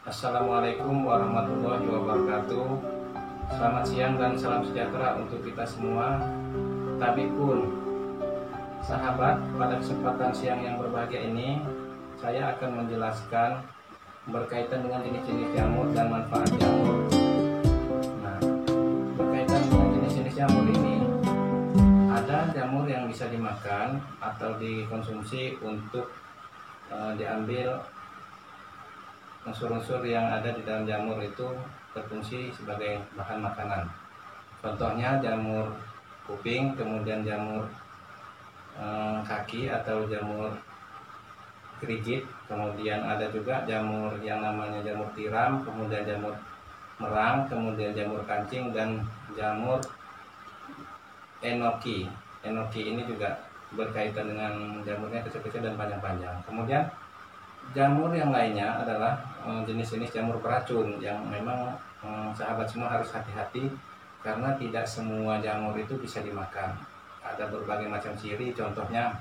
Assalamualaikum warahmatullahi wabarakatuh. Selamat siang dan salam sejahtera untuk kita semua. Tapi pun, sahabat, pada kesempatan siang yang berbahagia ini, saya akan menjelaskan berkaitan dengan jenis-jenis jamur dan manfaat jamur. Nah, berkaitan dengan jenis-jenis jamur ini, ada jamur yang bisa dimakan atau dikonsumsi untuk diambil unsur-unsur yang ada di dalam jamur itu berfungsi sebagai bahan makanan. Contohnya jamur kuping, kemudian jamur kaki atau jamur gerigit, kemudian ada juga jamur yang namanya jamur tiram, kemudian jamur merang, kemudian jamur kancing, dan jamur enoki. Enoki ini juga berkaitan dengan jamurnya kecil-kecil dan panjang-panjang. Kemudian jamur yang lainnya adalah jenis-jenis jamur beracun yang memang sahabat semua harus hati-hati karena tidak semua jamur itu bisa dimakan. Ada berbagai macam ciri, contohnya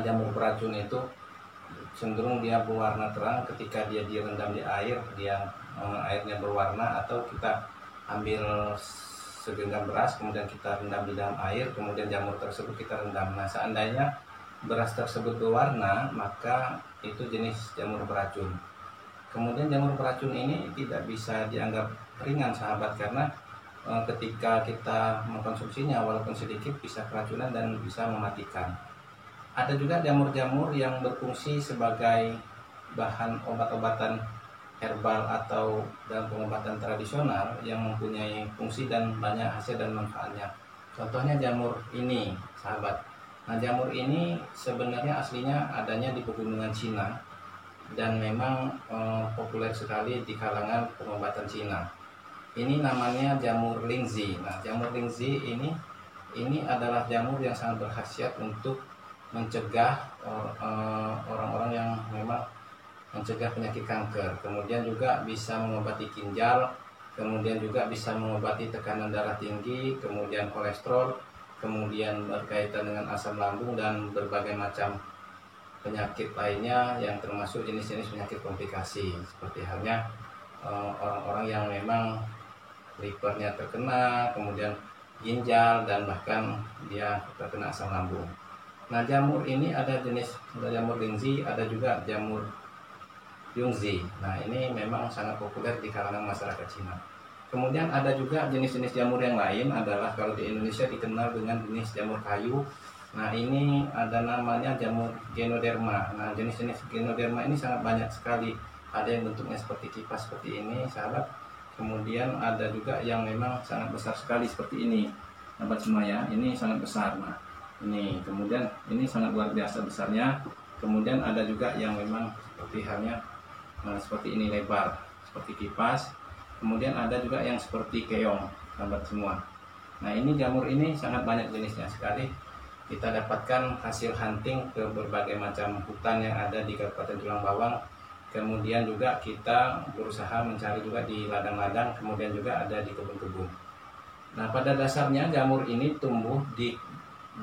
jamur beracun itu cenderung dia berwarna terang ketika dia direndam di air, airnya berwarna, atau kita ambil segenggam beras kemudian kita rendam di dalam air, kemudian jamur tersebut kita rendam. Nah, seandainya beras tersebut berwarna, maka itu jenis jamur beracun. Kemudian jamur beracun ini tidak bisa dianggap ringan sahabat, karena ketika kita mengkonsumsinya walaupun sedikit bisa keracunan dan bisa mematikan. Ada juga jamur-jamur yang berfungsi sebagai bahan obat-obatan herbal atau dalam pengobatan tradisional yang mempunyai fungsi dan banyak hasil dan manfaatnya. Contohnya jamur ini sahabat. Nah, jamur ini sebenarnya aslinya adanya di pegunungan Cina dan memang populer sekali di kalangan pengobatan Cina. Ini namanya jamur lingzi. Nah, jamur lingzi ini adalah jamur yang sangat berkhasiat untuk mencegah orang-orang yang memang mencegah penyakit kanker. Kemudian juga bisa mengobati ginjal, kemudian juga bisa mengobati tekanan darah tinggi, kemudian kolesterol, kemudian berkaitan dengan asam lambung dan berbagai macam penyakit lainnya yang termasuk jenis-jenis penyakit komplikasi, seperti halnya orang-orang yang memang livernya terkena, kemudian ginjal, dan bahkan dia terkena asam lambung. Nah, jamur ini ada jamur lingzi, ada juga jamur yungzi. Nah, ini memang sangat populer di kalangan masyarakat Cina. Kemudian ada juga jenis-jenis jamur yang lain adalah kalau di Indonesia dikenal dengan jenis jamur kayu. Nah, ini ada namanya jamur Ganoderma. Nah, jenis-jenis Ganoderma ini sangat banyak sekali. Ada yang bentuknya seperti kipas seperti ini, sahabat. Kemudian ada juga yang memang sangat besar sekali seperti ini, sahabat semua ya. Ini sangat besar. Nah, ini kemudian ini sangat luar biasa besarnya. Kemudian ada juga yang memang seperti halnya seperti ini, lebar seperti kipas. Kemudian ada juga yang seperti keong, sahabat semua. Nah, ini jamur ini sangat banyak jenisnya sekali. Kita dapatkan hasil hunting ke berbagai macam hutan yang ada di Kabupaten Tulang Bawang. Kemudian juga kita berusaha mencari juga di ladang-ladang, kemudian juga ada di kebun-kebun. Nah, pada dasarnya jamur ini tumbuh di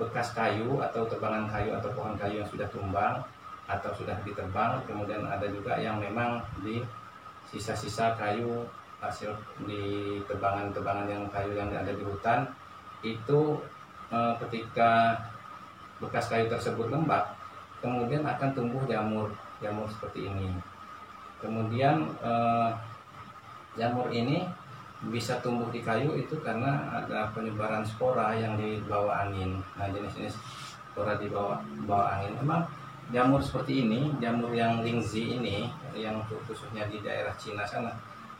bekas kayu atau tebangan kayu atau pohon kayu yang sudah tumbang atau sudah ditebang. Kemudian ada juga yang memang di sisa-sisa kayu hasil di tebangan-tebangan yang kayu yang ada di hutan itu, ketika bekas kayu tersebut lembab, kemudian akan tumbuh jamur seperti ini. Kemudian jamur ini bisa tumbuh di kayu itu karena ada penyebaran spora yang dibawa angin. Nah, jenis-jenis spora dibawa angin. Memang jamur seperti ini, jamur yang lingzi ini, yang khususnya di daerah Cina sana,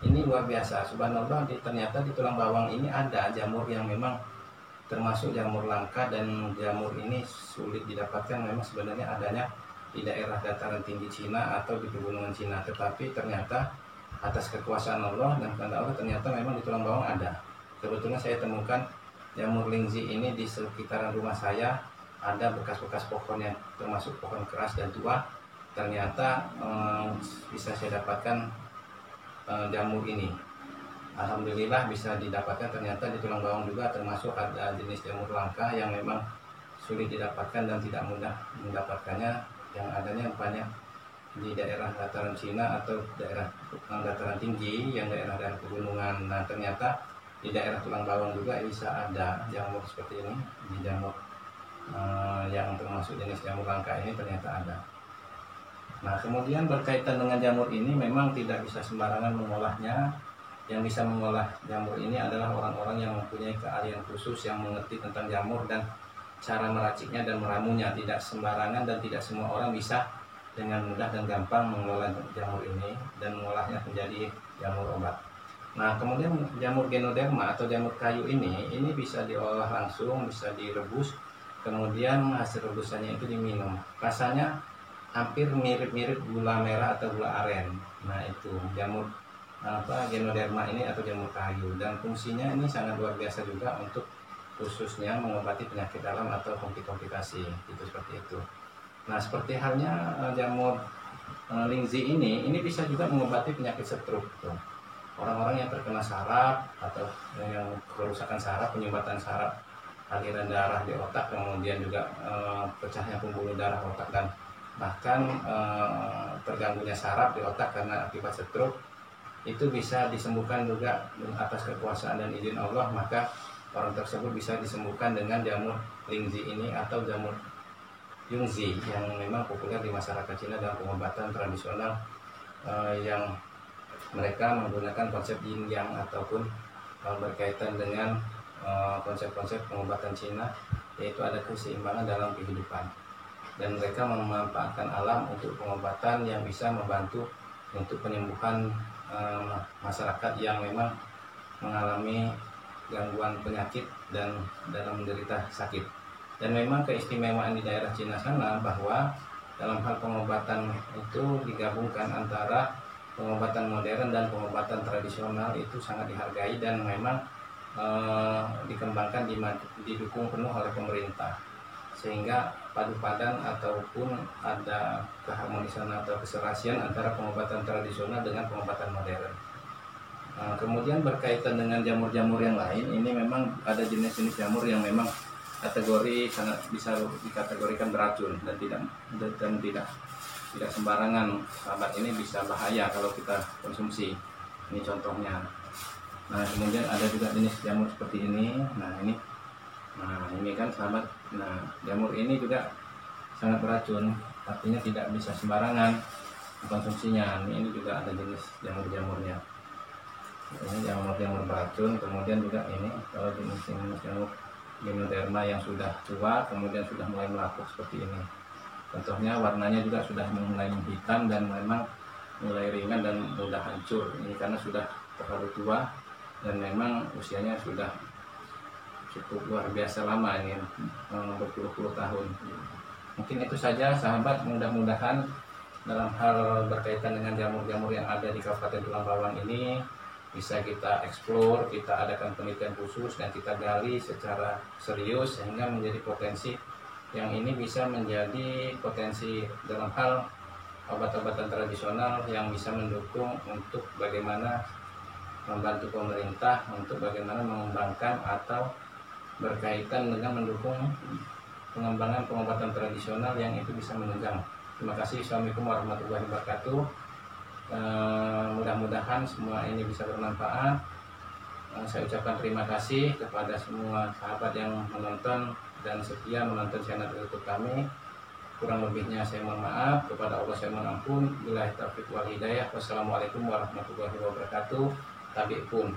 ini luar biasa. Subhanallah, ternyata di Tulang Bawang ini ada jamur yang memang termasuk jamur langka, dan jamur ini sulit didapatkan. Memang sebenarnya adanya di daerah dataran tinggi Cina atau di pegunungan Cina, tetapi ternyata atas kekuasaan Allah dan kehendak Allah ternyata memang di Tulang Bawang ada. Kebetulan saya temukan jamur lingzi ini di sekitaran rumah saya, ada bekas-bekas pohon yang termasuk pohon keras dan tua. Ternyata bisa saya dapatkan jamur ini. Alhamdulillah bisa didapatkan. Ternyata di Tulang Bawang juga termasuk ada jenis jamur langka yang memang sulit didapatkan dan tidak mudah mendapatkannya, yang adanya banyak di daerah dataran Cina atau daerah dataran tinggi yang daerah-daerah pegunungan. Nah ternyata di daerah tulang bawang juga bisa ada jamur seperti ini, di jamur yang termasuk jenis jamur langka ini ternyata ada. Nah kemudian berkaitan dengan jamur ini memang tidak bisa sembarangan mengolahnya. Yang bisa mengolah jamur ini adalah orang-orang yang mempunyai keahlian khusus, yang mengerti tentang jamur dan cara meraciknya dan meramunya. Tidak sembarangan dan tidak semua orang bisa dengan mudah dan gampang mengolah jamur ini dan mengolahnya menjadi jamur obat. Nah kemudian jamur Ganoderma atau jamur kayu ini bisa diolah langsung, bisa direbus, kemudian hasil rebusannya itu diminum. Rasanya hampir mirip-mirip gula merah atau gula aren. Nah itu jamur Ganoderma ini atau jamur kayu, dan fungsinya ini sangat luar biasa juga untuk khususnya mengobati penyakit dalam atau komplikasi itu, seperti itu. Nah seperti halnya jamur lingzi ini bisa juga mengobati penyakit stroke tuh. Orang-orang yang terkena saraf atau yang kerusakan saraf, penyumbatan saraf, aliran darah di otak, kemudian juga pecahnya pembuluh darah otak, dan bahkan terganggunya saraf di otak karena akibat stroke, itu bisa disembuhkan juga atas kekuasaan dan izin Allah. Maka orang tersebut bisa disembuhkan dengan jamur lingzi ini atau jamur yungzi yang memang populer di masyarakat Cina dalam pengobatan tradisional yang mereka menggunakan konsep yin yang ataupun berkaitan dengan konsep-konsep pengobatan Cina, yaitu ada keseimbangan dalam kehidupan, dan mereka memanfaatkan alam untuk pengobatan yang bisa membantu untuk penyembuhan masyarakat yang memang mengalami gangguan penyakit dan dalam menderita sakit. Dan memang keistimewaan di daerah Cina sana bahwa dalam hal pengobatan itu digabungkan antara pengobatan modern dan pengobatan tradisional, itu sangat dihargai dan memang dikembangkan, didukung penuh oleh pemerintah, sehingga padu padan ataupun ada keharmonisan atau keserasian antara pengobatan tradisional dengan pengobatan modern. Kemudian berkaitan dengan jamur-jamur yang lain, ini memang ada jenis-jenis jamur yang memang kategori sangat bisa dikategorikan beracun dan tidak sembarangan. Sahabat, ini bisa bahaya kalau kita konsumsi. Ini contohnya. Nah kemudian ada juga jenis jamur seperti ini. Nah ini kan sahabat. Nah jamur ini juga sangat beracun, artinya tidak bisa sembarangan konsumsinya. Ini juga ada jenis jamur-jamurnya. Ini jamur-jamur beracun. Kemudian juga ini kalau jenis jamur Ganoderma yang sudah tua kemudian sudah mulai melapuk seperti ini. Contohnya warnanya juga sudah mulai menghitam dan memang mulai ringan dan mudah hancur. Ini karena sudah terlalu tua dan memang usianya sudah cukup luar biasa lama, ini berpuluh-puluh tahun. Mungkin itu saja sahabat, mudah-mudahan dalam hal berkaitan dengan jamur-jamur yang ada di Kabupaten Tulang Bawang ini bisa kita eksplor, kita adakan penelitian khusus dan kita gali secara serius sehingga menjadi potensi yang ini bisa menjadi potensi dalam hal obat-obatan tradisional yang bisa mendukung untuk bagaimana membantu pemerintah untuk bagaimana mengembangkan atau berkaitan dengan mendukung pengembangan pengobatan tradisional yang itu bisa menunjang. Terima kasih. Assalamualaikum warahmatullahi wabarakatuh. Mudah-mudahan semua ini bisa bermanfaat. Saya ucapkan terima kasih kepada semua sahabat yang menonton dan setia menonton channel YouTube kami. Kurang lebihnya saya mohon maaf, kepada Allah saya mohon ampun. Billahi taufiq wal hidayah. Wassalamualaikum warahmatullahi wabarakatuh. Tabi'un.